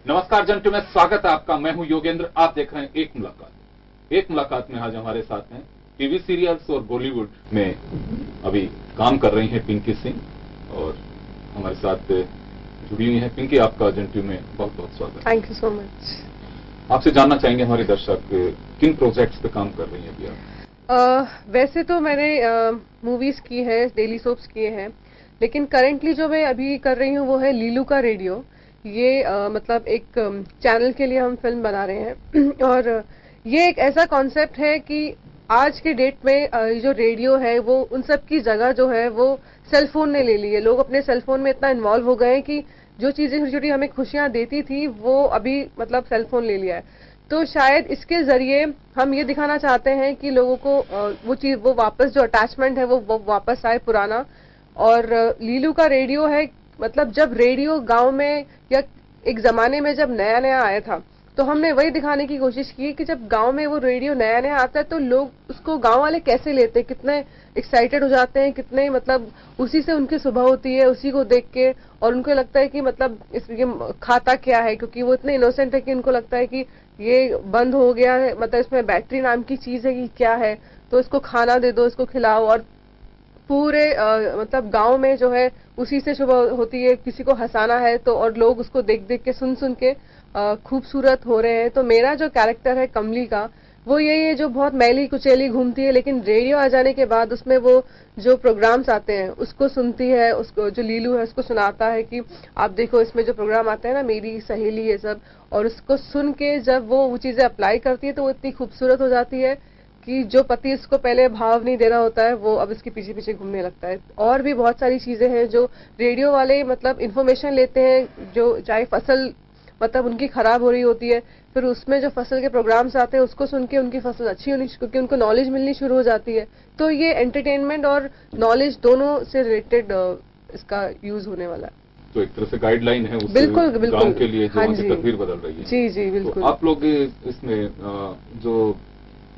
नमस्कार जंटू में स्वागत है आपका। मैं हूं योगेंद्र। आप देख रहे हैं एक मुलाकात। एक मुलाकात में आज हमारे साथ हैं टीवी सीरियल्स और बॉलीवुड में अभी काम कर रही हैं पिंकी सिंह और हमारे साथ जुड़ी हुई हैं। पिंकी, आपका जंटू में बहुत बहुत स्वागत। Thank you so much. आपसे जानना चाहेंगे हमारे दर्शक किन प्रोजेक्ट्स पे काम कर रही हैं अभी आप? वैसे तो मैंने मूवीज की है, डेली सोप्स किए हैं, लेकिन करेंटली जो मैं अभी कर रही हूँ वो है लीलू का रेडियो। ये मतलब एक चैनल के लिए हम फिल्म बना रहे हैं और ये एक ऐसा कॉन्सेप्ट है कि आज के डेट में जो रेडियो है वो उन सब की जगह जो है वो सेलफोन ने ले ली है। लोग अपने सेलफोन में इतना इन्वॉल्व हो गए हैं कि जो चीजें छोटी छोटी हमें खुशियां देती थी वो अभी मतलब सेलफोन ले लिया है। तो शायद इसके जरिए हम ये दिखाना चाहते हैं कि लोगों को वो वापस जो अटैचमेंट है वो वापस आए पुराना। और लीलू का रेडियो है, मतलब जब रेडियो गांव में या एक जमाने में जब नया नया आया था तो हमने वही दिखाने की कोशिश की कि जब गांव में वो रेडियो नया नया आता है तो लोग उसको गांव वाले कैसे लेते हैं, कितने एक्साइटेड हो जाते हैं, कितने मतलब उसी से उनकी सुबह होती है उसी को देख के। और उनको लगता है कि मतलब ये खाता क्या है, क्योंकि वो इतने इनोसेंट है कि उनको लगता है कि ये बंद हो गया है, मतलब इसमें बैटरी नाम की चीज है कि क्या है, तो इसको खाना दे दो, इसको खिलाओ। और पूरे मतलब गांव में जो है उसी से सुबह होती है। किसी को हंसाना है तो और लोग उसको देख देख के सुन सुन के खूबसूरत हो रहे हैं। तो मेरा जो कैरेक्टर है कमली का, वो यही है जो बहुत मैली कुचैली घूमती है, लेकिन रेडियो आ जाने के बाद उसमें वो जो प्रोग्राम्स आते हैं उसको सुनती है, उसको जो लीलू है उसको सुनाता है कि आप देखो इसमें जो प्रोग्राम आते हैं ना, मेरी सहेली ये सब, और उसको सुन के जब वो चीजें अप्लाई करती है तो वो इतनी खूबसूरत हो जाती है कि जो पति इसको पहले भाव नहीं दे रहा होता है वो अब इसके पीछे पीछे घूमने लगता है। और भी बहुत सारी चीजें हैं जो रेडियो वाले मतलब इन्फॉर्मेशन लेते हैं, जो चाहे फसल मतलब उनकी खराब हो रही होती है, फिर उसमें जो फसल के प्रोग्राम्स आते हैं उसको सुन के उनकी फसल अच्छी होनी, क्योंकि उनको नॉलेज मिलनी शुरू हो जाती है। तो ये एंटरटेनमेंट और नॉलेज दोनों से रिलेटेड इसका यूज होने वाला है। तो एक तरह से गाइडलाइन है उस बिल्कुल बिल्कुल गांव के लिए जो हाँ की तस्वीर बदल रही है। जी जी बिल्कुल। तो आप लोग इसमें जो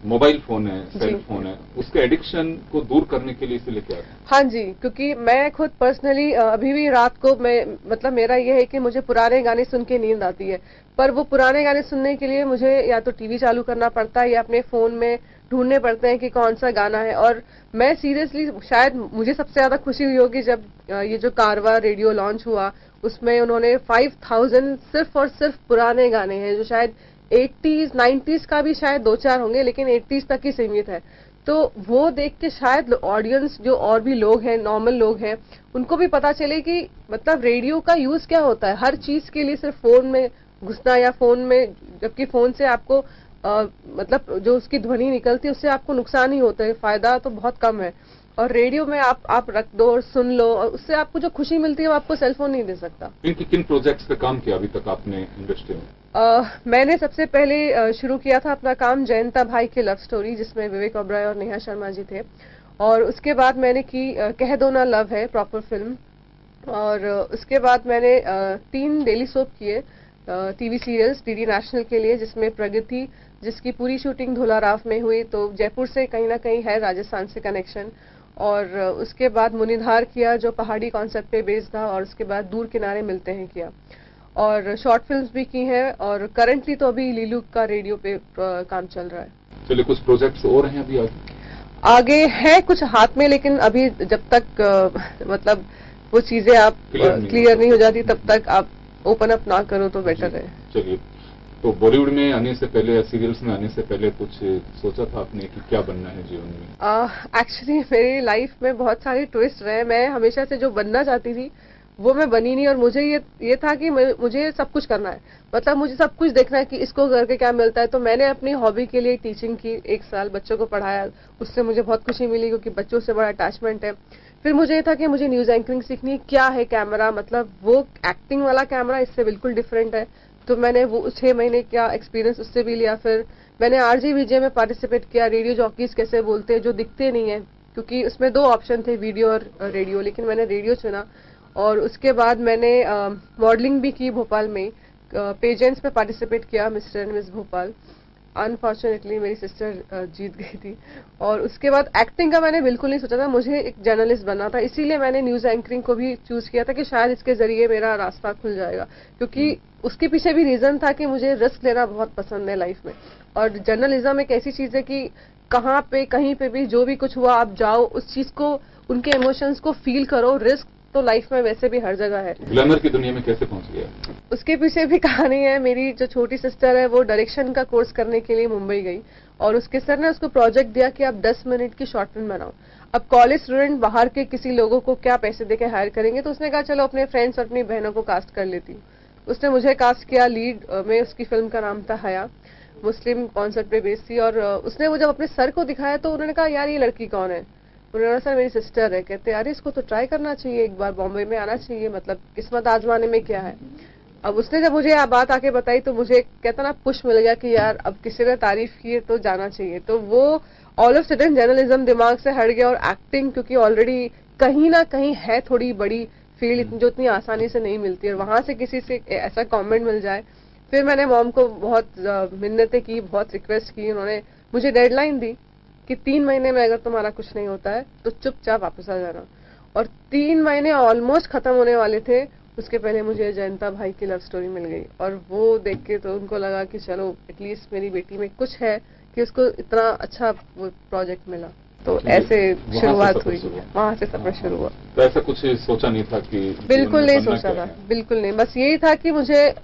मोबाइल फोन है, सेल फोन है, उसके एडिक्शन को दूर करने के लिए इसे लेके आ रहे हैं? हाँ जी, क्योंकि मैं खुद पर्सनली अभी भी रात को मैं मतलब मेरा ये है कि मुझे पुराने गाने सुन के नींद आती है, पर वो पुराने गाने सुनने के लिए मुझे या तो टीवी चालू करना पड़ता है या अपने फोन में ढूंढने पड़ते हैं कि कौन सा गाना है। और मैं सीरियसली शायद मुझे सबसे ज्यादा खुशी हुई होगी जब ये जो कारवा रेडियो लॉन्च हुआ, उसमें उन्होंने 5000 सिर्फ और सिर्फ पुराने गाने हैं, जो शायद 80s 90s का भी शायद 2-4 होंगे, लेकिन 80s तक ही सीमित है। तो वो देख के शायद ऑडियंस जो और भी लोग हैं, नॉर्मल लोग हैं, उनको भी पता चले कि मतलब रेडियो का यूज क्या होता है। हर चीज के लिए सिर्फ फोन में घुसना या फोन में, जबकि फोन से आपको मतलब जो उसकी ध्वनि निकलती है उससे आपको नुकसान ही होता है, फायदा तो बहुत कम है। और रेडियो में आप रख दो और सुन लो, और उससे आपको जो खुशी मिलती है वो आपको सेलफोन नहीं दे सकता। किन प्रोजेक्ट्स पे काम किया अभी तक आपने इंडस्ट्री में? मैंने सबसे पहले शुरू किया था अपना काम जयंता भाई की लव स्टोरी, जिसमें विवेक ओबराय और नेहा शर्मा जी थे। और उसके बाद मैंने की कह दो ना लव है प्रॉपर फिल्म। और उसके बाद मैंने 3 डेली सोप किए टीवी सीरियल्स डीडी नेशनल के लिए, जिसमें प्रगति, जिसकी पूरी शूटिंग धोलाराव में हुई, तो जयपुर से कहीं ना कहीं है राजस्थान से कनेक्शन। और उसके बाद मुनिधार किया जो पहाड़ी कॉन्सेप्ट पे बेस्ड था, और उसके बाद दूर किनारे मिलते हैं किया, और शॉर्ट फिल्म्स भी की हैं। और करंटली तो अभी लीलू का रेडियो पे काम चल रहा है। चलिए, कुछ प्रोजेक्ट्स और हैं अभी आगे है कुछ हाथ में, लेकिन अभी जब तक मतलब वो चीजें आप क्लियर नहीं हो जाती तब तक आप ओपन अप ना करो तो बेटर है। चलिए, तो बॉलीवुड में आने से पहले या सीरियल्स में आने से पहले कुछ सोचा था आपने कि क्या बनना है जीवन में? एक्चुअली मेरी लाइफ में बहुत सारे ट्विस्ट रहे। मैं हमेशा से जो बनना चाहती थी वो मैं बनी नहीं, और मुझे ये था कि मुझे सब कुछ करना है, मतलब मुझे सब कुछ देखना है कि इसको करके क्या मिलता है। तो मैंने अपनी हॉबी के लिए टीचिंग की, 1 साल बच्चों को पढ़ाया, उससे मुझे बहुत खुशी मिली क्योंकि बच्चों से बड़ा अटैचमेंट है। फिर मुझे ये था कि मुझे न्यूज एंकरिंग सीखनी है, क्या है कैमरा, मतलब वो एक्टिंग वाला कैमरा इससे बिल्कुल डिफरेंट है। तो मैंने वो 6 महीने का एक्सपीरियंस उससे भी लिया। फिर मैंने आरजे विजय में पार्टिसिपेट किया, रेडियो जॉकीज कैसे बोलते हैं जो दिखते नहीं है, क्योंकि उसमें 2 ऑप्शन थे, वीडियो और रेडियो, लेकिन मैंने रेडियो चुना। और उसके बाद मैंने मॉडलिंग भी की भोपाल में, पेजेंट्स में पार्टिसिपेट किया, mister and miss Bhopal. Unfortunately मेरी सिस्टर जीत गई थी। और उसके बाद एक्टिंग का मैंने बिल्कुल नहीं सोचा था, मुझे एक जर्नलिस्ट बनना था, इसीलिए मैंने न्यूज एंकरिंग को भी चूज किया था कि शायद इसके जरिए मेरा रास्ता खुल जाएगा, क्योंकि उसके पीछे भी रीजन था कि मुझे रिस्क लेना बहुत पसंद है लाइफ में। और जर्नलिज्म एक ऐसी चीज है कि कहाँ पे कहीं पे भी जो भी कुछ हुआ आप जाओ, उस चीज को, उनके इमोशंस को फील करो। रिस्क तो लाइफ में वैसे भी हर जगह है। ग्लैमर की दुनिया में कैसे पहुंच गया? उसके पीछे भी कहानी है। मेरी जो छोटी सिस्टर है वो डायरेक्शन का कोर्स करने के लिए मुंबई गई और उसके सर ने उसको प्रोजेक्ट दिया कि आप 10 मिनट की शॉर्ट फिल्म बनाओ। अब कॉलेज स्टूडेंट बाहर के किसी लोगों को क्या पैसे देके हायर करेंगे, तो उसने कहा चलो अपने फ्रेंड्स और अपनी बहनों को कास्ट कर लेती हूँ। उसने मुझे कास्ट किया लीड में। उसकी फिल्म का नाम था हया, मुस्लिम कॉन्सेप्ट पे बेस्ड थी। और उसने वो जब अपने सर को दिखाया तो उन्होंने कहा यार ये लड़की कौन है? उन्होंने सर मेरी सिस्टर है। कहते यार इसको तो ट्राई करना चाहिए, एक बार बॉम्बे में आना चाहिए, मतलब किस्मत आजमाने में क्या है। अब उसने जब मुझे बात आके बताई तो मुझे कहता ना पुश मिल गया कि यार अब किसी ने तारीफ की है तो जाना चाहिए। तो वो ऑल ऑफ सडन जर्नलिज्म दिमाग से हट गया और एक्टिंग, क्योंकि ऑलरेडी कहीं ना कहीं है थोड़ी बड़ी फील्ड जो इतनी आसानी से नहीं मिलती, और वहां से किसी से ऐसा कमेंट मिल जाए। फिर मैंने मॉम को बहुत मिन्नतें की, बहुत रिक्वेस्ट की। उन्होंने मुझे डेडलाइन दी कि 3 महीने में अगर तुम्हारा कुछ नहीं होता है तो चुपचाप वापस आ जाना। और 3 महीने ऑलमोस्ट खत्म होने वाले थे, उसके पहले मुझे जयंता भाई की लव स्टोरी मिल गई। और वो देख के तो उनको लगा कि चलो एटलीस्ट मेरी बेटी में कुछ है कि उसको इतना अच्छा प्रोजेक्ट मिला। तो ऐसे शुरुआत हुई, वहां से सफर शुरू हुआ। तो ऐसा कुछ सोचा नहीं था कि? बिल्कुल नहीं सोचा था, बिल्कुल नहीं। बस यही था कि मुझे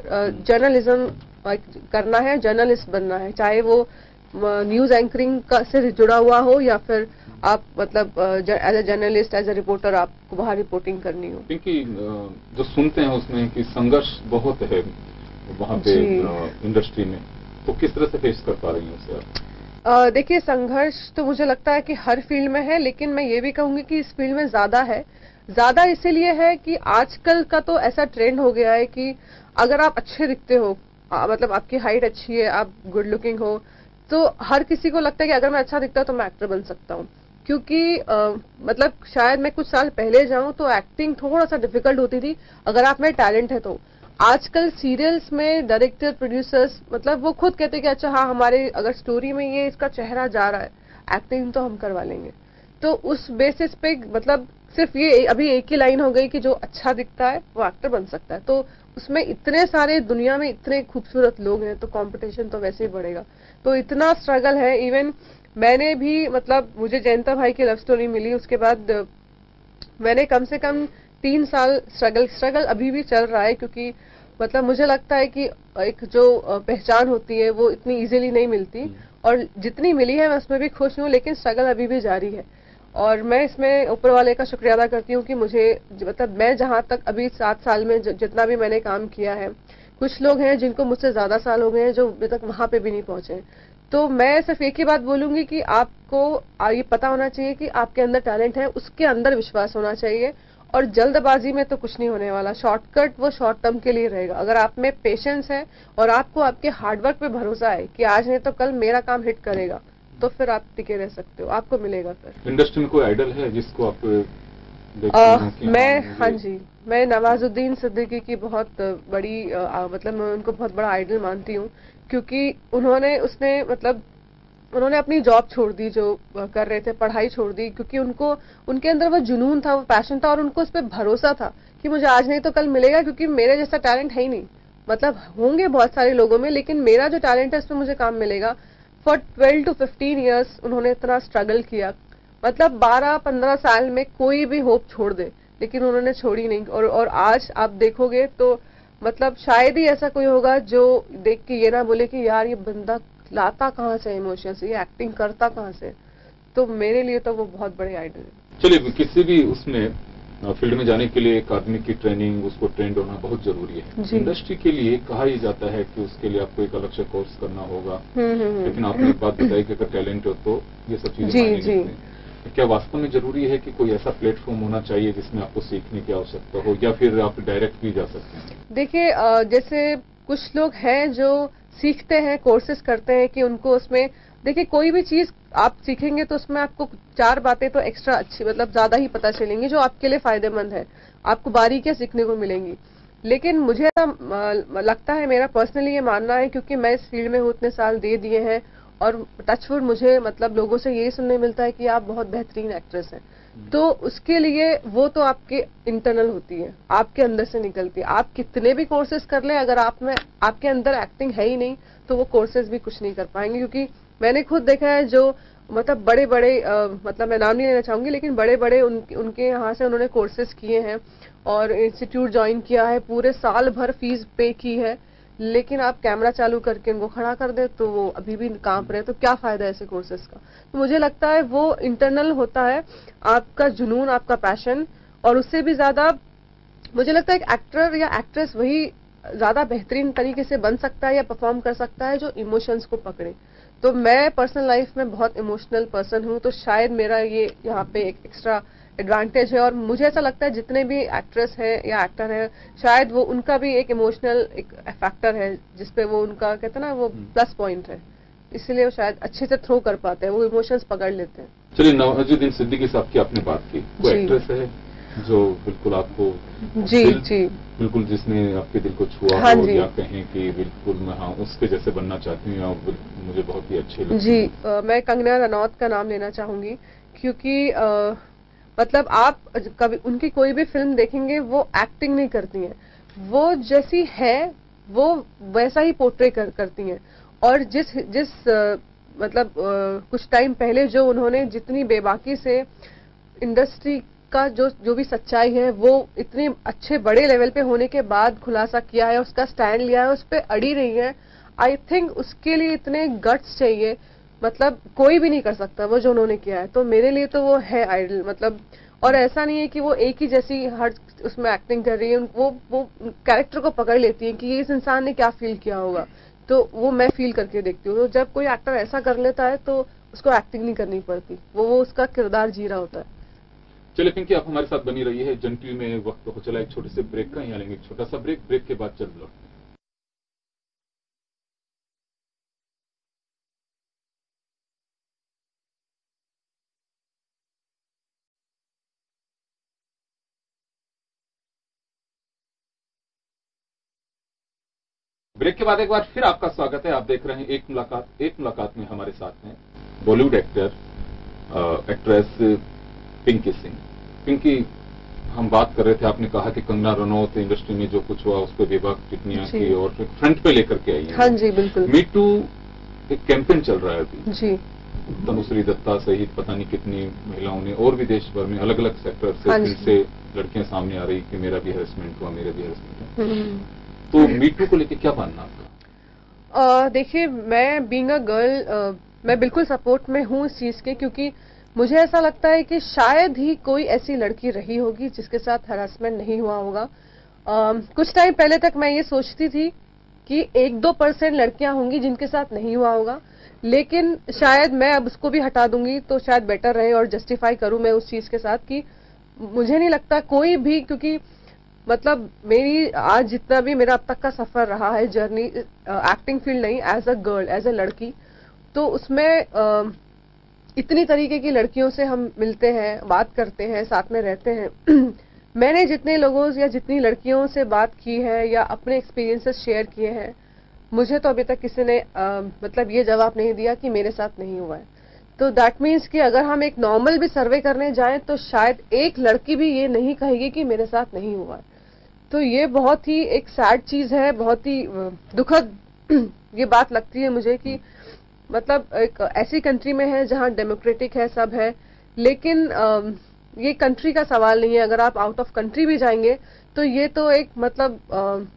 जर्नलिज्म करना है, जर्नलिस्ट बनना है, चाहे वो न्यूज एंकरिंग से जुड़ा हुआ हो या फिर आप मतलब as a journalist, as a reporter आपको बाहर रिपोर्टिंग करनी हो। क्योंकि जो सुनते हैं उसमें कि संघर्ष बहुत है वहां पे इंडस्ट्री में, तो किस तरह से फेस कर पा रही हैं उसे आप? देखिए संघर्ष तो मुझे लगता है कि हर फील्ड में है, लेकिन मैं ये भी कहूंगी कि इस फील्ड में ज्यादा है। ज्यादा इसीलिए है कि आजकल का तो ऐसा ट्रेंड हो गया है कि अगर आप अच्छे दिखते हो, मतलब आपकी हाइट अच्छी है, आप गुड लुकिंग हो, तो हर किसी को लगता है कि अगर मैं अच्छा दिखता हूं तो मैं एक्टर बन सकता हूं। क्योंकि मतलब शायद मैं कुछ साल पहले जाऊं तो एक्टिंग थोड़ा सा डिफिकल्ट होती थी अगर आप में टैलेंट है तो। आजकल सीरियल्स में डायरेक्टर, प्रोड्यूसर्स मतलब वो खुद कहते हैं कि अच्छा हाँ हमारे अगर स्टोरी में ये इसका चेहरा जा रहा है, एक्टिंग तो हम करवा लेंगे। तो उस बेसिस पे मतलब सिर्फ ये अभी एक ही लाइन हो गई कि जो अच्छा दिखता है वो एक्टर बन सकता है। तो उसमें इतने सारे दुनिया में इतने खूबसूरत लोग हैं तो कंपटीशन तो वैसे ही बढ़ेगा। तो इतना स्ट्रगल है। इवन मैंने भी मतलब मुझे जयंता भाई की लव स्टोरी मिली, उसके बाद मैंने कम से कम 3 साल स्ट्रगल अभी भी चल रहा है, क्योंकि मतलब मुझे लगता है कि एक जो पहचान होती है वो इतनी इजीली नहीं मिलती, और जितनी मिली है मैं उसमें भी खुश हूँ, लेकिन स्ट्रगल अभी भी जारी है। और मैं इसमें ऊपर वाले का शुक्रिया अदा करती हूँ कि मुझे मतलब मैं जहां तक अभी 7 साल में जितना भी मैंने काम किया है, कुछ लोग हैं जिनको मुझसे ज्यादा साल हो गए हैं जो अभी तक वहां पे भी नहीं पहुंचे। तो मैं सिर्फ एक ही बात बोलूंगी कि आपको ये पता होना चाहिए कि आपके अंदर टैलेंट है, उसके अंदर विश्वास होना चाहिए, और जल्दबाजी में तो कुछ नहीं होने वाला। शॉर्टकट वो शॉर्ट टर्म के लिए रहेगा। अगर आप में पेशेंस है और आपको आपके हार्डवर्क पे भरोसा है कि आज नहीं तो कल मेरा काम हिट करेगा, तो फिर आप टिके रह सकते हो, आपको मिलेगा। फिर इंडस्ट्री में कोई आइडल है जिसको आप हाँ जी, मैं नवाजुद्दीन सिद्दीकी की बहुत बड़ी मतलब मैं उनको बहुत बड़ा आइडल मानती हूँ, क्योंकि उन्होंने अपनी जॉब छोड़ दी जो कर रहे थे, पढ़ाई छोड़ दी, क्योंकि उनके अंदर वो जुनून था, वो पैशन था, और उनको उस पर भरोसा था कि मुझे आज नहीं तो कल मिलेगा, क्योंकि मेरे जैसा टैलेंट है ही नहीं। मतलब होंगे बहुत सारे लोगों में, लेकिन मेरा जो टैलेंट है उसमें मुझे काम मिलेगा। फॉर 12 to 15 ईयर्स उन्होंने इतना स्ट्रगल किया, मतलब 12-15 साल में कोई भी होप छोड़ दे, लेकिन उन्होंने छोड़ी नहीं। और आज आप देखोगे तो मतलब शायद ही ऐसा कोई होगा जो देख के ये ना बोले कि यार ये बंदा लाता कहाँ से इमोशंस, ये एक्टिंग करता कहाँ से। तो मेरे लिए तो वो बहुत बड़े आइडल है। चलिए, किसी भी उसमें फील्ड में जाने के लिए एक आदमी की ट्रेनिंग, उसको ट्रेंड होना बहुत जरूरी है। इंडस्ट्री के लिए कहा ही जाता है कि उसके लिए आपको एक अलग से कोर्स करना होगा, लेकिन आपने एक बात बताई कि अगर टैलेंट हो तो ये सब चीजें मायने नहीं रखती। क्या वास्तव में जरूरी है कि कोई ऐसा प्लेटफॉर्म होना चाहिए जिसमें आपको सीखने की आवश्यकता हो, या फिर आप डायरेक्ट भी जा सकते हैं? देखिए जैसे कुछ लोग हैं जो सीखते हैं, कोर्सेज करते हैं कि उनको उसमें देखिए कोई भी चीज आप सीखेंगे तो उसमें आपको 4 बातें तो एक्स्ट्रा अच्छी मतलब ज्यादा ही पता चलेंगी जो आपके लिए फायदेमंद है, आपको बारीकियां सीखने को मिलेंगी। लेकिन मुझे ऐसा लगता है, मेरा पर्सनली ये मानना है, क्योंकि मैं इस फील्ड में हूँ, इतने साल दे दिए हैं, और टचवुड मुझे मतलब लोगों से यही सुनने मिलता है कि आप बहुत बेहतरीन एक्ट्रेस हैं। तो उसके लिए वो तो आपके इंटरनल होती है, आपके अंदर से निकलती है। आप कितने भी कोर्सेज कर लें, अगर आपके अंदर एक्टिंग है ही नहीं, तो वो कोर्सेज भी कुछ नहीं कर पाएंगे। क्योंकि मैंने खुद देखा है, जो मतलब बड़े बड़े मतलब मैं नाम नहीं लेना चाहूंगी, लेकिन बड़े बड़े उनके यहाँ से उन्होंने कोर्सेज किए हैं और इंस्टीट्यूट ज्वाइन किया है, पूरे साल भर फीस पे की है, लेकिन आप कैमरा चालू करके उनको खड़ा कर दे तो वो अभी भी कांप रहे, तो क्या फायदा ऐसे कोर्सेज का। तो मुझे लगता है वो इंटरनल होता है, आपका जुनून, आपका पैशन। और उससे भी ज्यादा मुझे लगता है एक एक्टर या एक्ट्रेस वही ज्यादा बेहतरीन तरीके से बन सकता है या परफॉर्म कर सकता है जो इमोशंस को पकड़े। तो मैं पर्सनल लाइफ में बहुत इमोशनल पर्सन हूं, तो शायद मेरा ये यहाँ पे एक एक्स्ट्रा एडवांटेज है। और मुझे ऐसा लगता है जितने भी एक्ट्रेस है या एक्टर है, शायद वो उनका भी एक इमोशनल एक फैक्टर है जिसपे वो उनका कहते हैं ना, वो प्लस पॉइंट है, इसलिए वो शायद अच्छे से थ्रो कर पाते हैं, वो इमोशंस पकड़ लेते हैं। चलिए, नवाजुद्दीन सिद्दीकी साहब की आपने बात की, वो एक्ट्रेस है जो बिल्कुल आपको जी बिल्कुल जिसने आपके दिल को छुआ हाँ हो, या कहें कि बिल्कुल मैं उसके जैसे बनना चाहती हूँ, और मुझे बहुत ही अच्छे लगती जी। मैं कंगना रनौत का नाम लेना चाहूंगी, क्योंकि मतलब आप कभी उनकी कोई भी फिल्म देखेंगे, वो एक्टिंग नहीं करती हैं, वो जैसी है वो वैसा ही पोर्ट्रे करती हैं। और जिस मतलब कुछ टाइम पहले जो उन्होंने जितनी बेबाकी से इंडस्ट्री का जो भी सच्चाई है, वो इतने अच्छे बड़े लेवल पे होने के बाद खुलासा किया है, उसका स्टैंड लिया है, उस पर अड़ी रही है। आई थिंक उसके लिए इतने गट्स चाहिए, मतलब कोई भी नहीं कर सकता वो जो उन्होंने किया है। तो मेरे लिए तो वो है आइडल, मतलब। और ऐसा नहीं है कि वो एक ही जैसी हर उसमें एक्टिंग कर रही है, वो कैरेक्टर को पकड़ लेती है कि इस इंसान ने क्या फील किया होगा, तो वो मैं फील करके देखती हूँ। तो जब कोई एक्टर ऐसा कर लेता है तो उसको एक्टिंग नहीं करनी पड़ती, वो उसका किरदार जी रहा होता है। चलिए पिंकी, आप हमारे साथ बनी रही है। जन टीवी में वक्त हो चला एक छोटे से ब्रेक का, यहाँ लेंगे एक छोटा सा ब्रेक के बाद चल लौटते हैं। ब्रेक के बाद एक बार फिर आपका स्वागत है। आप देख रहे हैं एक मुलाकात में हमारे साथ हैं बॉलीवुड एक्ट्रेस पिंकी सिंह। पिंकी, हम बात कर रहे थे, आपने कहा कि कंगना रनौत इंडस्ट्री में जो कुछ हुआ उस पर बेबाक टिप्पणियां की और फ्रंट पे लेकर के आई हैं। हाँ जी, बिल्कुल। मी टू एक कैंपेन चल रहा है अभी जी। तनुश्री दत्ता सहित पता नहीं कितनी महिलाओं ने, और भी देश भर में अलग अलग सेक्टर से जिनसे लड़कियां सामने आ रही कि मेरा भी हैरेसमेंट हुआ, मेरा भी हैरेसमेंट हुआ। तो मी टू को लेकर क्या मानना आपका? देखिए, मैं बीइंग अ गर्ल मैं बिल्कुल सपोर्ट में हूँ इस चीज के, क्योंकि मुझे ऐसा लगता है कि शायद ही कोई ऐसी लड़की रही होगी जिसके साथ हरासमेंट नहीं हुआ होगा। कुछ टाइम पहले तक मैं ये सोचती थी कि 1-2% लड़कियां होंगी जिनके साथ नहीं हुआ होगा, लेकिन शायद मैं अब उसको भी हटा दूंगी तो शायद बेटर रहे, और जस्टिफाई करूं मैं उस चीज के साथ कि मुझे नहीं लगता कोई भी, क्योंकि मतलब मेरी आज जितना भी मेरा अब तक का सफर रहा है, जर्नी एक्टिंग फील्ड नहीं, as a girl, as a लड़की, तो उसमें इतनी तरीके की लड़कियों से हम मिलते हैं, बात करते हैं, साथ में रहते हैं। मैंने जितने लोगों या जितनी लड़कियों से बात की है या अपने एक्सपीरियंसेस शेयर किए हैं, मुझे तो अभी तक किसी ने मतलब ये जवाब नहीं दिया कि मेरे साथ नहीं हुआ है। तो दैट मीन्स कि अगर हम एक नॉर्मल भी सर्वे करने जाएं तो शायद एक लड़की भी ये नहीं कहेगी कि मेरे साथ नहीं हुआ है। तो ये बहुत ही एक सैड चीज है, बहुत ही दुखद ये बात लगती है मुझे कि मतलब एक ऐसी कंट्री में है जहां डेमोक्रेटिक है, सब है, लेकिन ये कंट्री का सवाल नहीं है। अगर आप आउट ऑफ कंट्री भी जाएंगे तो ये तो एक मतलब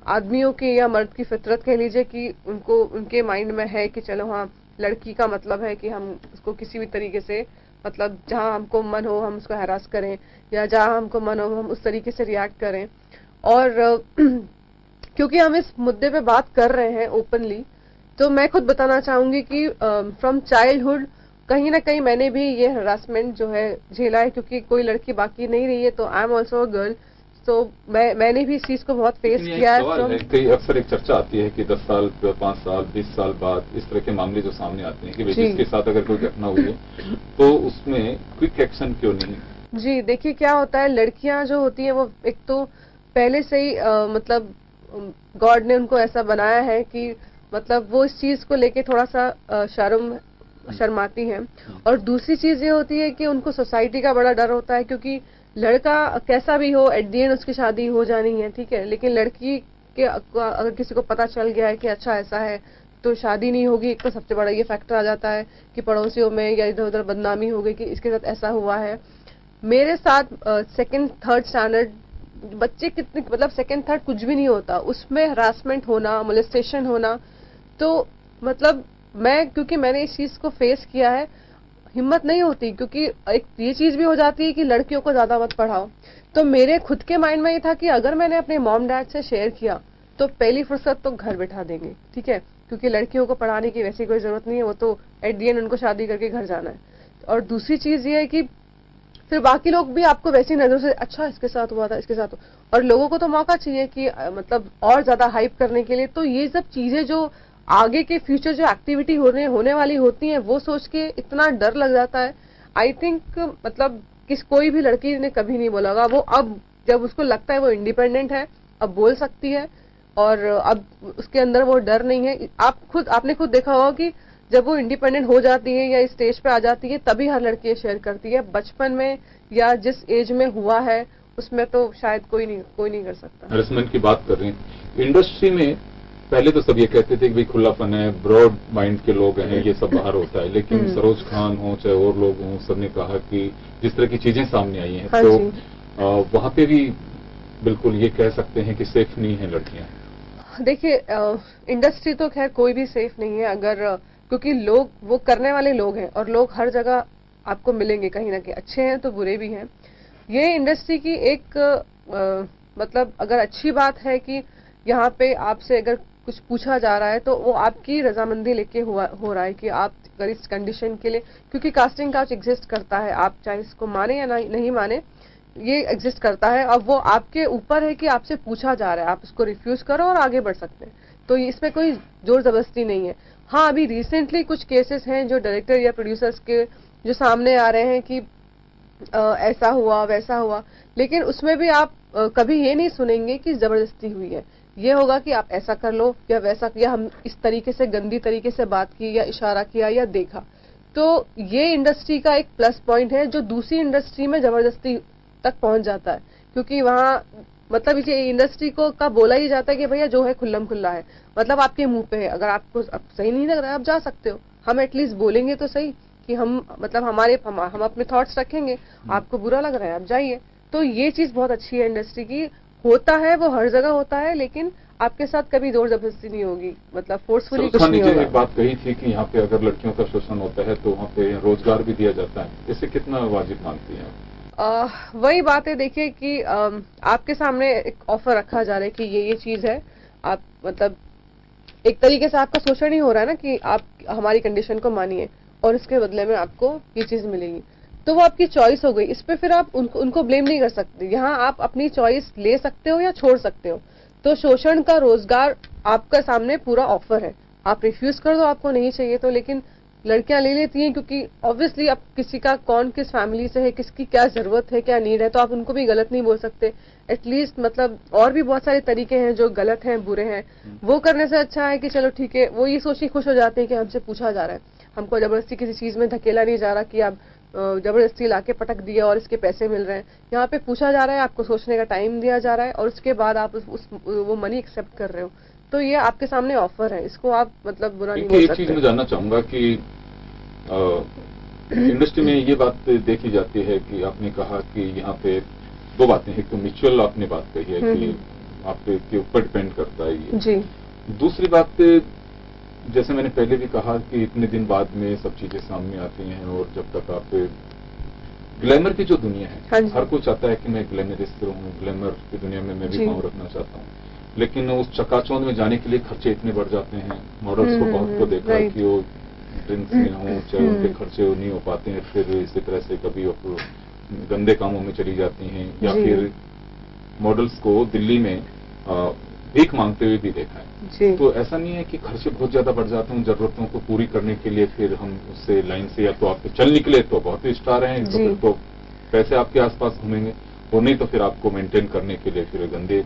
आदमियों की या मर्द की फितरत कह लीजिए कि उनको उनके माइंड में है कि चलो हाँ, लड़की का मतलब है कि हम उसको किसी भी तरीके से, मतलब जहां हमको मन हो हम उसको हैरास करें, या जहां हमको मन हो हम उस तरीके से रिएक्ट करें। और क्योंकि हम इस मुद्दे पे बात कर रहे हैं ओपनली, तो मैं खुद बताना चाहूंगी कि फ्रॉम चाइल्डहुड कहीं ना कहीं मैंने भी ये हरासमेंट जो है झेला है, क्योंकि कोई लड़की बाकी नहीं रही है, तो I am also a girl. तो मैंने भी इस चीज को बहुत फेस किया है। कई अक्सर एक चर्चा आती है कि 10 साल, 5 साल, 20 साल बाद इस तरह के मामले जो सामने आते हैं कि जिसके साथ अगर कोई घटना हुई है तो उसमें क्विक एक्शन क्यों नहीं? जी, देखिए क्या होता है, लड़कियां जो होती है वो एक तो पहले से ही मतलब गॉड ने उनको ऐसा बनाया है कि मतलब वो इस चीज को लेके थोड़ा सा शर्माती हैं। और दूसरी चीज ये होती है कि उनको सोसाइटी का बड़ा डर होता है, क्योंकि लड़का कैसा भी हो एट द एंड उसकी शादी हो जानी है, ठीक है, लेकिन लड़की के अगर किसी को पता चल गया है कि अच्छा ऐसा है तो शादी नहीं होगी। एक तो सबसे बड़ा ये फैक्टर आ जाता है कि पड़ोसियों में या इधर उधर बदनामी हो गई कि इसके साथ ऐसा हुआ है। मेरे साथ सेकंड थर्ड स्टैंडर्ड बच्चे कितने, मतलब सेकंड थर्ड कुछ भी नहीं होता, उसमें हरासमेंट होना, मोलेस्टेशन होना, तो मतलब क्योंकि मैंने इस चीज को फेस किया है, हिम्मत नहीं होती, क्योंकि एक ये चीज भी हो जाती है कि लड़कियों को ज्यादा मत पढ़ाओ। तो मेरे खुद के माइंड में ये था कि अगर मैंने अपने मॉम डैड से शेयर किया तो पहली फुर्सत तो घर बैठा देंगे, ठीक है, क्योंकि लड़कियों को पढ़ाने की वैसी कोई जरूरत नहीं है, वो तो एट द एंड उनको शादी करके घर जाना है। और दूसरी चीज ये है कि फिर बाकी लोग भी आपको वैसी नजर से अच्छा इसके साथ हुआ था, इसके साथ हुआ, और लोगों को तो मौका चाहिए कि मतलब और ज्यादा हाइप करने के लिए। तो ये सब चीजें जो आगे के फ्यूचर जो एक्टिविटी होने वाली होती हैं, वो सोच के इतना डर लग जाता है। आई थिंक मतलब कोई भी लड़की ने कभी नहीं बोला होगा, वो अब जब उसको लगता है वो इंडिपेंडेंट है, अब बोल सकती है, और अब उसके अंदर वो डर नहीं है। आपने खुद देखा होगा कि जब वो इंडिपेंडेंट हो जाती है या इस स्टेज पे आ जाती है, तभी हर लड़की शेयर करती है। बचपन में या जिस एज में हुआ है उसमें तो शायद कोई नहीं कर सकता। हरेसमेंट की बात कर रही हैं इंडस्ट्री में, पहले तो सब ये कहते थे कि भाई खुलापन है, ब्रॉड माइंड के लोग हैं, ये सब बाहर होता है, लेकिन सरोज खान हो चाहे और लोग हों, सबने कहा कि जिस तरह की चीजें सामने आई हैं, तो वहां पे भी बिल्कुल ये कह सकते हैं कि सेफ नहीं है लड़कियां। देखिए इंडस्ट्री तो खैर कोई भी सेफ नहीं है, अगर क्योंकि लोग वो करने वाले लोग हैं, और लोग हर जगह आपको मिलेंगे, कहीं ना कहीं अच्छे हैं तो बुरे भी हैं। ये इंडस्ट्री की एक मतलब अगर अच्छी बात है कि यहाँ पे आपसे अगर कुछ पूछा जा रहा है तो वो आपकी रजामंदी लेके हो रहा है कि आप अगर इस कंडीशन के लिए, क्योंकि कास्टिंग काउच एग्जिस्ट करता है, आप चाहे इसको माने या नहीं माने, ये एग्जिस्ट करता है। अब वो आपके ऊपर है कि आपसे पूछा जा रहा है, आप उसको रिफ्यूज करो और आगे बढ़ सकते हैं, तो इसमें कोई जोर जबरदस्ती नहीं है। हाँ, अभी रिसेंटली कुछ केसेस हैं जो डायरेक्टर या प्रोड्यूसर्स के जो सामने आ रहे हैं कि ऐसा हुआ वैसा हुआ, लेकिन उसमें भी आप कभी ये नहीं सुनेंगे कि जबरदस्ती हुई है। ये होगा कि आप ऐसा कर लो या वैसा किया, हम इस तरीके से गंदी तरीके से बात की या इशारा किया या देखा। तो ये इंडस्ट्री का एक प्लस पॉइंट है जो दूसरी इंडस्ट्री में जबरदस्ती तक पहुंच जाता है, क्योंकि वहां मतलब ये इंडस्ट्री को का बोला ही जाता है कि भैया जो है खुल्लम खुल्ला है, मतलब आपके मुंह पे है, अगर आपको सही नहीं लग रहा है आप जा सकते हो, हम एटलीस्ट बोलेंगे तो सही कि हम मतलब हम अपने थॉट्स रखेंगे, आपको बुरा लग रहा है आप जाइए। तो ये चीज बहुत अच्छी है इंडस्ट्री की, होता है वो हर जगह होता है, लेकिन आपके साथ कभी जोर जबरदस्ती नहीं होगी, मतलब फोर्सफुली कुछ नहीं होगा। एक बात कही थी कि यहाँ पे अगर लड़कियों का शोषण होता है तो वहाँ पे रोजगार भी दिया जाता है, इसे कितना वाजिब मानती हैं आप? वही बात है, देखिए कि आपके सामने एक ऑफर रखा जा रहा है कि ये चीज है, आप मतलब एक तरीके से आपका शोषण ही हो रहा है ना कि आप हमारी कंडीशन को मानिए और इसके बदले में आपको ये चीज मिलेगी, तो वो आपकी चॉइस हो गई। इस पे फिर आप उनको ब्लेम नहीं कर सकते, यहाँ आप अपनी चॉइस ले सकते हो या छोड़ सकते हो। तो शोषण का रोजगार आपका सामने पूरा ऑफर है, आप रिफ्यूज कर दो, आपको नहीं चाहिए तो, लेकिन लड़कियां ले लेती हैं क्योंकि ऑब्वियसली अब किसी का कौन किस फैमिली से है, किसकी क्या जरूरत है, क्या नीड है, तो आप उनको भी गलत नहीं बोल सकते। एटलीस्ट मतलब और भी बहुत सारे तरीके हैं जो गलत हैं, बुरे हैं, वो करने से अच्छा है कि चलो ठीक है, वो ये सोच के खुश हो जाते हैं कि हमसे पूछा जा रहा है, हमको जबरदस्ती किसी चीज में धकेला नहीं जा रहा कि आप जबरदस्ती लाके पटक दिया और इसके पैसे मिल रहे हैं। यहाँ पे पूछा जा रहा है, आपको सोचने का टाइम दिया जा रहा है और उसके बाद आप वो मनी एक्सेप्ट कर रहे हो, तो ये आपके सामने ऑफर है, इसको आप मतलब बुरा नहीं बोल सकते। एक चीज मैं जानना चाहूंगा कि इंडस्ट्री में ये बात देखी जाती है कि आपने कहा कि यहाँ पे दो बातें हैं, एक तो म्यूचुअल आपने बात कही है कि आपके ऊपर डिपेंड करता है ये जी। दूसरी बात, जैसे मैंने पहले भी कहा कि इतने दिन बाद में सब चीजें सामने आती हैं और जब तक आप ग्लैमर की जो दुनिया है, हर कोई चाहता है कि मैं ग्लैमरिस्ट रहूं, ग्लैमर की दुनिया में मैं भी पाँव रखना चाहता हूँ, लेकिन उस चकाचौंध में जाने के लिए खर्चे इतने बढ़ जाते हैं। मॉडल्स को बहुत को देखा है कि वो ड्रिंक्स में हों, चाहे उनके खर्चे नहीं हो पाते हैं, फिर इसी तरह से कभी वो गंदे कामों में चली जाती हैं, या फिर मॉडल्स को दिल्ली में भीख मांगते हुए भी देखा है। तो ऐसा नहीं है कि खर्चे बहुत ज्यादा बढ़ जाते हैं, जरूरतों को पूरी करने के लिए फिर हम उससे लाइन से या तो आप चल निकले तो बहुत ही स्टार हैं, तो फिर तो पैसे आपके आसपास घूमेंगे, वो नहीं तो फिर आपको मेंटेन करने के लिए फिर गंदे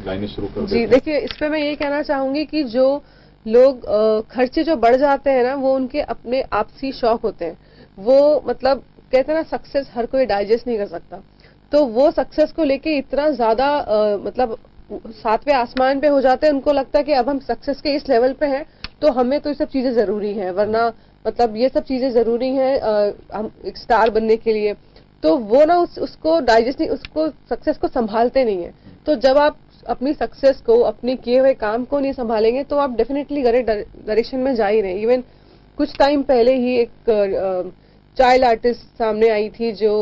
लाइनें शुरू कर देते जी हैं। देखिए, इस पे मैं ये कहना चाहूंगी कि जो लोग खर्चे जो बढ़ जाते हैं ना, वो उनके अपने आपसी शौक होते हैं। वो मतलब कहते हैं ना, सक्सेस हर कोई डाइजेस्ट नहीं कर सकता। तो वो सक्सेस को लेके इतना ज्यादा मतलब सातवें आसमान पे हो जाते हैं। उनको लगता है कि अब हम सक्सेस के इस लेवल पे हैं तो हमें तो ये सब चीजें जरूरी हैं, वरना मतलब ये सब चीजें जरूरी हैं हम एक स्टार बनने के लिए। तो वो ना उसको डाइजेस्ट नहीं, उसको सक्सेस को संभालते नहीं है। तो जब आप अपनी सक्सेस को, अपने किए हुए काम को नहीं संभालेंगे तो आप डेफिनेटली गलत डायरेक्शन में जा ही रहे हैं। इवन कुछ टाइम पहले ही एक चाइल्ड आर्टिस्ट सामने आई थी जो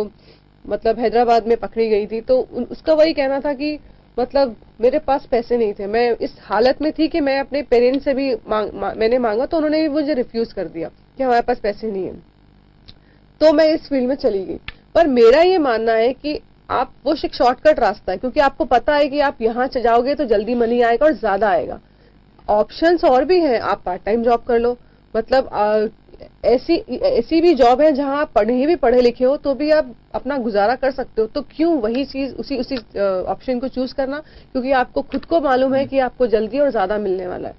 मतलब हैदराबाद में पकड़ी गई थी। तो उसका वही कहना था कि मतलब मेरे पास पैसे नहीं थे, मैं इस हालत में थी कि मैं अपने पेरेंट्स से भी मैंने मांगा तो उन्होंने भी मुझे रिफ्यूज कर दिया कि हमारे पास पैसे नहीं है। तो मैं इस फील्ड में चली गई। पर मेरा ये मानना है कि आप वो एक शॉर्टकट रास्ता है, क्योंकि आपको पता है कि आप यहां जाओगे तो जल्दी मनी आएगा और ज्यादा आएगा। ऑप्शंस और भी हैं, आप पार्ट टाइम जॉब कर लो। मतलब ऐसी भी जॉब है जहां आप पढ़े लिखे हो तो भी आप अपना गुजारा कर सकते हो। तो क्यों वही चीज उसी ऑप्शन को चूज करना, क्योंकि आपको खुद को मालूम है कि आपको जल्दी और ज्यादा मिलने वाला है।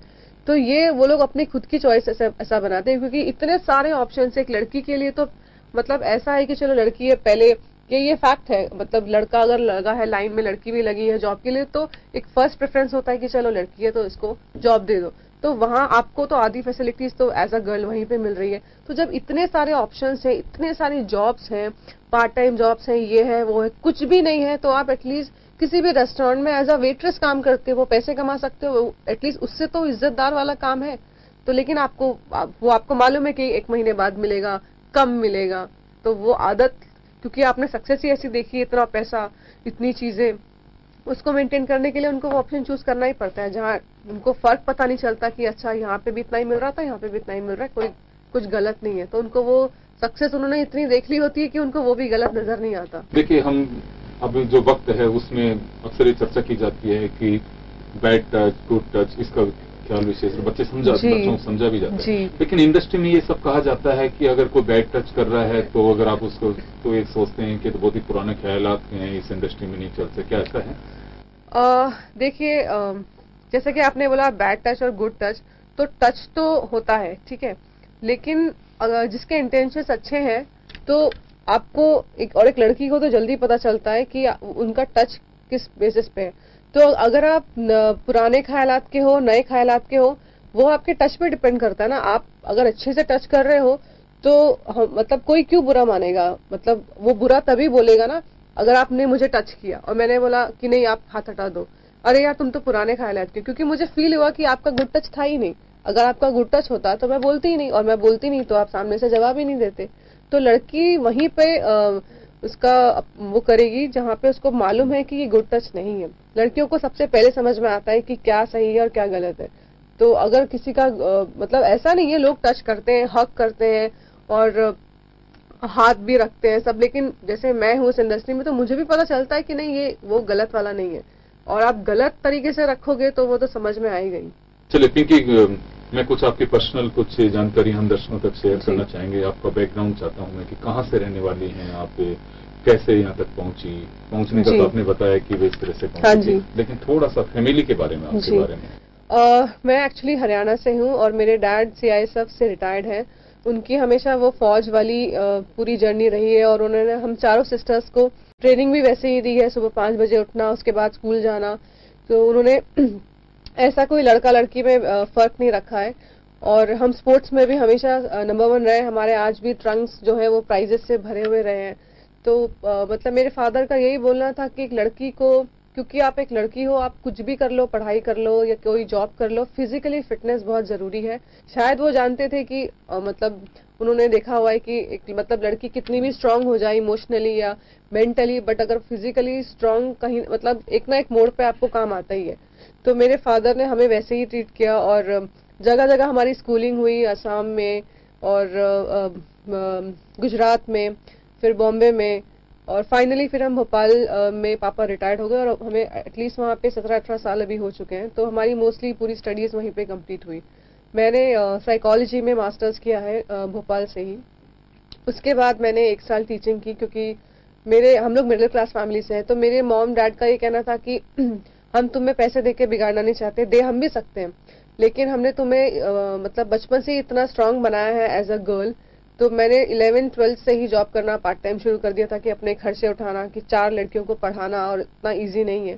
तो ये वो लोग अपनी खुद की चॉइस ऐसा बनाते हैं, क्योंकि इतने सारे ऑप्शन एक लड़की के लिए। तो मतलब ऐसा है कि चलो लड़की है पहले, ये फैक्ट है। मतलब लड़का अगर लगा है लाइन में, लड़की भी लगी है जॉब के लिए, तो एक फर्स्ट प्रेफरेंस होता है कि चलो लड़की है तो इसको जॉब दे दो। तो वहां आपको तो आधी फैसिलिटीज तो एज अ गर्ल वहीं पे मिल रही है। तो जब इतने सारे ऑप्शंस हैं, इतने सारी जॉब्स हैं, पार्ट टाइम जॉब्स हैं, ये है वो है, कुछ भी नहीं है तो आप एटलीस्ट किसी भी रेस्टोरेंट में एज अ वेट्रेस काम करते हो, वो पैसे कमा सकते हो, एटलीस्ट उससे तो इज्जतदार वाला काम है। तो लेकिन वो आपको मालूम है कि 1 महीने बाद मिलेगा, कम मिलेगा। तो वो आदत, क्योंकि आपने सक्सेस ही ऐसी देखी, इतना पैसा, इतनी चीजें, उसको मेंटेन करने के लिए उनको वो ऑप्शन चूज करना ही पड़ता है जहां उनको फर्क पता नहीं चलता कि अच्छा यहाँ पे भी इतना ही मिल रहा था, यहाँ पे भी इतना ही मिल रहा है, कोई कुछ गलत नहीं है। तो उनको वो सक्सेस उन्होंने इतनी देख ली होती है कि उनको वो भी गलत नजर नहीं आता। देखिए, हम अब जो वक्त है उसमें अक्सर ये चर्चा की जाती है कि बैड टच, गुड टच, इसका ख्याल विशेष बच्चों को समझा भी जाता है। लेकिन इंडस्ट्री में ये सब कहा जाता है कि अगर कोई बैड टच कर रहा है तो अगर आप उसको तो एक सोचते हैं कि तो बहुत ही पुराने ख्यालात हैं, इस इंडस्ट्री में नहीं चलते। क्या ऐसा है? देखिए, जैसे कि आपने बोला बैड टच और गुड टच, तो टच तो होता है, ठीक है, लेकिन अगर जिसके इंटेंशंस अच्छे हैं तो आपको एक लड़की को तो जल्दी पता चलता है कि उनका टच किस बेसिस पे है। तो अगर आप पुराने ख्यालात के हो, नए ख्यालात के हो, वो आपके टच पे डिपेंड करता है ना। आप अगर अच्छे से टच कर रहे हो तो मतलब कोई क्यों बुरा मानेगा। मतलब वो बुरा तभी बोलेगा ना अगर आपने मुझे टच किया और मैंने बोला कि नहीं आप हाथ हटा दो, अरे यार तुम तो पुराने ख्यालात के, क्योंकि मुझे फील हुआ कि आपका गुड टच था ही नहीं। अगर आपका गुड टच होता तो मैं बोलती ही नहीं, और मैं बोलती नहीं तो आप सामने से जवाब ही नहीं देते। तो लड़की वहीं पे उसका वो करेगी जहां पे उसको मालूम है कि ये गुड टच नहीं है। लड़कियों को सबसे पहले समझ में आता है कि क्या सही है और क्या गलत है। तो अगर किसी का मतलब ऐसा नहीं है, लोग टच करते हैं, हक करते हैं और हाथ भी रखते हैं सब, लेकिन जैसे मैं हूँ इस इंडस्ट्री में तो मुझे भी पता चलता है कि नहीं ये वो गलत वाला नहीं है, और आप गलत तरीके से रखोगे तो वो तो समझ में आई गई। चलिए पिंकी, मैं कुछ आपकी पर्सनल कुछ जानकारी हम दर्शकों तक शेयर करना चाहेंगे। आपका बैकग्राउंड चाहता हूं मैं कि कहाँ से रहने वाली हैं आप, कैसे यहाँ तक पहुंचने का तो आपने बताया कि वे इस तरह से पहुंची, लेकिन थोड़ा सा फैमिली के बारे में, आपके बारे में। मैं एक्चुअली हरियाणा से हूँ और मेरे डैड CISF से रिटायर्ड है। उनकी हमेशा वो फौज वाली पूरी जर्नी रही है, और उन्होंने हम चारों सिस्टर्स को ट्रेनिंग भी वैसे ही दी है, सुबह 5 बजे उठना, उसके बाद स्कूल जाना। तो उन्होंने ऐसा कोई लड़का लड़की में फर्क नहीं रखा है, और हम स्पोर्ट्स में भी हमेशा नंबर 1 रहे। हमारे आज भी ट्रंक्स जो है वो प्राइजेस से भरे हुए रहे हैं। तो मतलब मेरे फादर का यही बोलना था कि एक लड़की को, क्योंकि आप एक लड़की हो, आप कुछ भी कर लो, पढ़ाई कर लो या कोई जॉब कर लो, फिजिकली फिटनेस बहुत जरूरी है। शायद वो जानते थे कि मतलब उन्होंने देखा हुआ है कि एक मतलब लड़की कितनी भी स्ट्रांग हो जाए इमोशनली या मेंटली, बट अगर फिजिकली स्ट्रांग कहीं मतलब एक ना एक मोड़ पे आपको काम आता ही है। तो मेरे फादर ने हमें वैसे ही ट्रीट किया, और जगह जगह हमारी स्कूलिंग हुई, असम में और गुजरात में, फिर बॉम्बे में, और फाइनली फिर हम भोपाल में पापा रिटायर्ड हो गए, और हमें एटलीस्ट वहाँ पे 17-18 साल अभी हो चुके हैं। तो हमारी मोस्टली पूरी स्टडीज वहीं पे कंप्लीट हुई। मैंने साइकोलॉजी में मास्टर्स किया है भोपाल से ही। उसके बाद मैंने 1 साल टीचिंग की, क्योंकि हम लोग मिडिल क्लास फैमिली से हैं, तो मेरे मॉम डैड का ये कहना था कि हम तुम्हें पैसे देके बिगाड़ना नहीं चाहते, दे हम भी सकते हैं, लेकिन हमने तुम्हें मतलब बचपन से ही इतना स्ट्रांग बनाया है एज अ गर्ल। तो मैंने 11th-12th से ही जॉब करना पार्ट टाइम शुरू कर दिया था कि अपने खर्चे उठाना, कि 4 लड़कियों को पढ़ाना और इतना ईजी नहीं है।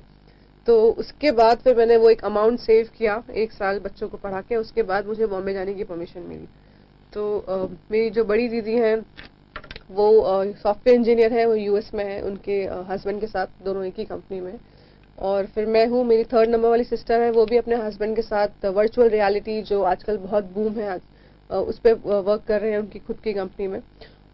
तो उसके बाद फिर मैंने वो एक अमाउंट सेव किया 1 साल बच्चों को पढ़ा के, उसके बाद मुझे बॉम्बे जाने की परमिशन मिली। तो मेरी जो बड़ी दीदी हैं वो सॉफ्टवेयर इंजीनियर है, वो यूएस में है, उनके हस्बैंड के साथ दोनों एक ही कंपनी में। और फिर मैं हूँ, मेरी 3rd नंबर वाली सिस्टर है, वो भी अपने हस्बैंड के साथ वर्चुअल रियलिटी जो आजकल बहुत बूम है उस पर वर्क कर रहे हैं उनकी खुद की कंपनी में।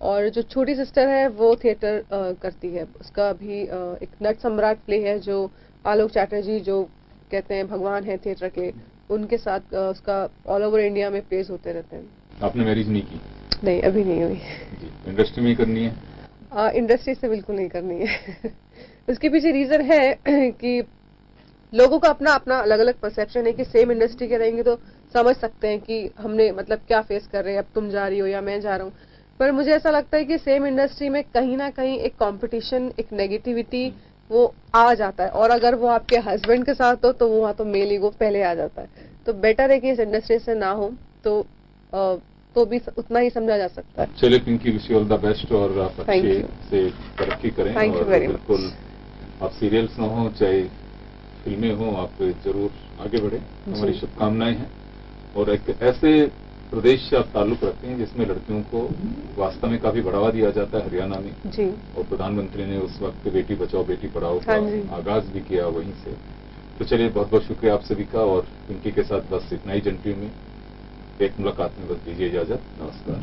और जो छोटी सिस्टर है वो थिएटर करती है, उसका अभी एक नट सम्राट प्ले है जो आलोक चैटर्जी जो कहते हैं भगवान है थिएटर के, उनके साथ उसका ऑल ओवर इंडिया में प्लेस होते रहते हैं। आपने मैरिज नहीं की? नहीं, अभी नहीं हुई जी। इंडस्ट्री में ही करनी है? इंडस्ट्री से बिल्कुल नहीं करनी है। उसके पीछे रीजन है कि लोगों का अपना अपना अलग अलग परसेप्शन है कि सेम इंडस्ट्री के रहेंगे तो समझ सकते हैं कि हमने मतलब क्या फेस कर रहे हैं, अब तुम जा रही हो या मैं जा रहा हूँ। पर मुझे ऐसा लगता है कि सेम इंडस्ट्री में कहीं ना कहीं एक कंपटीशन, एक नेगेटिविटी वो आ जाता है, और अगर वो आपके हस्बैंड के साथ हो तो वहां तो मेल ईगो पहले आ जाता है। तो बेटर है कि इस इंडस्ट्री से ना हो तो भी उतना ही समझा जा सकता है। चलिए Pinky, wish you all the best और आप अच्छे से तरक्की करें। Thank you very much. बिल्कुल, आप सीरियल्स ना हो चाहे फिल्में हो, आप जरूर आगे बढ़े, हमारी शुभकामनाएं हैं। और एक ऐसे प्रदेश से आप ताल्लुक रखते हैं जिसमें लड़कियों को वास्तव में काफी बढ़ावा दिया जाता है, हरियाणा में जी। और प्रधानमंत्री ने उस वक्त बेटी बचाओ बेटी पढ़ाओ का आगाज भी किया वहीं से। तो चलिए, बहुत बहुत शुक्रिया आप सभी का, और पिंकी के साथ बस इतना ही। जनप्रिय में एक मुलाकात में बस दीजिए इजाजत। नमस्कार।